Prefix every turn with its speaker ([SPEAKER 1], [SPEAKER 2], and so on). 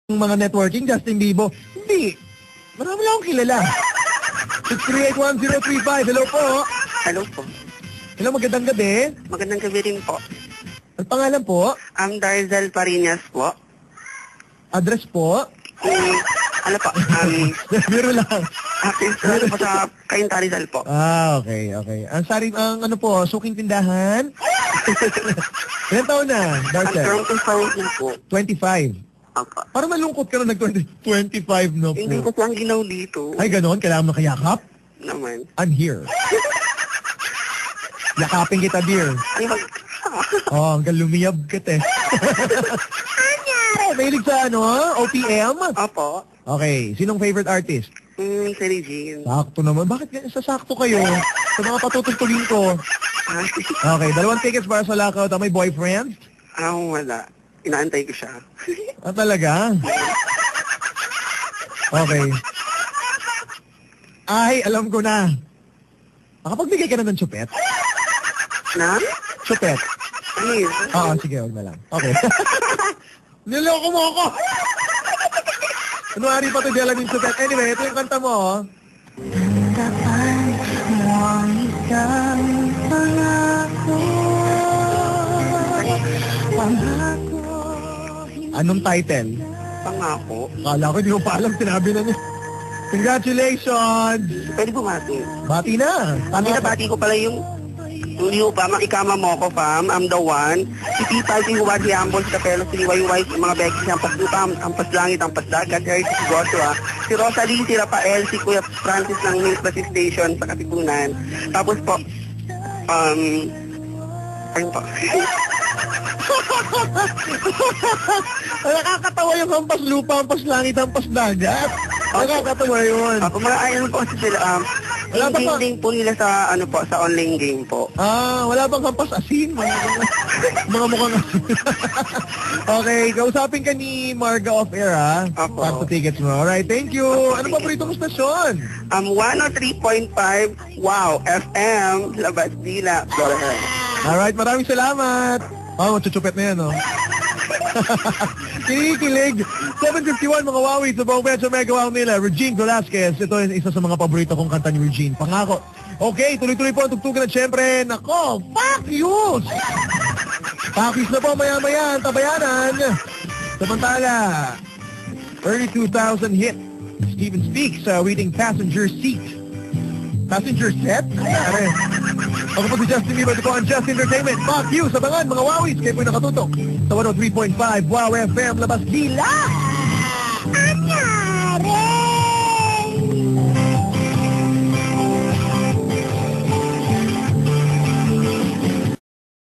[SPEAKER 1] mga networking, Justin Bieber. Hindi. Marami lang akong kilala. 6381035. Hello po.
[SPEAKER 2] Hello po.
[SPEAKER 1] Hello, magandang gabi.
[SPEAKER 2] Magandang gabi rin po.
[SPEAKER 1] Ang pangalan po?
[SPEAKER 2] Darzal Parinas po.
[SPEAKER 1] Address po?
[SPEAKER 2] Ano po?
[SPEAKER 1] Biro lang.
[SPEAKER 2] Ano po sa Cainta Rizal po.
[SPEAKER 1] Okay. Ang ano po, suking tindahan? Ilan taon na, Darcel?
[SPEAKER 2] 25 na po.
[SPEAKER 1] 25.
[SPEAKER 2] Ako.
[SPEAKER 1] Parang malungkot ka na nag-25 no po.
[SPEAKER 2] Hindi ko siyang ginaw dito.
[SPEAKER 1] Ay, ganon? Kailangan makayakap?
[SPEAKER 2] Naman.
[SPEAKER 1] I'm here. Yakapin kita, dear.
[SPEAKER 2] Ano ba?
[SPEAKER 1] Oh, hanggang lumiyab kita eh. Anyari! Mahilig sa ano, OPM?
[SPEAKER 2] Opo.
[SPEAKER 1] Okay, sinong favorite artist?
[SPEAKER 2] Si Regine.
[SPEAKER 1] Sakto naman. Bakit ganyan sasakto kayo? Sa mga patutugtugin ko. Okay, 2 tickets para sa lockout. May boyfriend?
[SPEAKER 2] Wala. Inaantay ko siya.
[SPEAKER 1] Talaga? Okay. Ay, alam ko na. Makapagbigay ka na ng chupet?
[SPEAKER 2] Na?
[SPEAKER 1] Chupet.
[SPEAKER 2] Ano yun?
[SPEAKER 1] Oo, sige, huwag na lang. Okay. Niloko mo ako! Ano ari pa ito dala ng chupet? Anyway, ito yung kanta mo, oh.
[SPEAKER 3] Tapan mo ang isang pangako. Pangako.
[SPEAKER 1] Anong title?
[SPEAKER 2] Pangako.
[SPEAKER 1] Kala ko, hindi ko pa alam, sinabi na niya. Congratulations!
[SPEAKER 2] Pwede bumati.
[SPEAKER 1] Bati na!
[SPEAKER 2] Kami nabati ko pala yung Julio pa, ikama mo ko, fam. I'm the one. Si Tita, si Juan, si Ambol, si Capelo, si Liwayway, si mga Becky, si Ampas Lupa, Ampas Langit, Ampas Dagat, Eric, si Joshua, si Rosalie, si Rafael, si Kuya Francis ng Milk Bus Station sa Katipunan. Tapos po, ayun po.
[SPEAKER 1] Nakakatawa yung hampas lupa, hampas langit, hampas dagat. Nakakatawa yun.
[SPEAKER 2] Mga ayun po kasi sila,
[SPEAKER 1] Wala ba pa-
[SPEAKER 2] link po nila sa, sa online game po.
[SPEAKER 1] Wala bang hampas asin? Mga mukhang asin. Okay, kausapin ka ni Marga off-air, ha?
[SPEAKER 2] Apo.
[SPEAKER 1] Para sa tickets mo. Alright, thank you. Ano pa paborito mong stasyon?
[SPEAKER 2] 103.5, wow, FM, Labas Dila, Florida.
[SPEAKER 1] Alright, maraming salamat. Chuchupet na yan, oh. Kinikilig. 7:51 mga wawi sa buong Metro Mega Wow nila. Regine Velasquez. Ito yung isa sa mga paborito kong kanta ni Regine. Pangako. Okay, tuloy-tuloy po ang tugtugan at syempre, nako, fuck you! Pakis na po maya-maya ang tabayanan. Samantala, early 2000 hit. Steven Speaks, reading Passenger Seat. Passenger set? Kaya ako po si Justin Bieber. Ito po ang Just Entertainment. Fuck you! Sa bangan, mga wawis. Kayo po nakatutok sa 103.5 Wow FM. Labas Dila!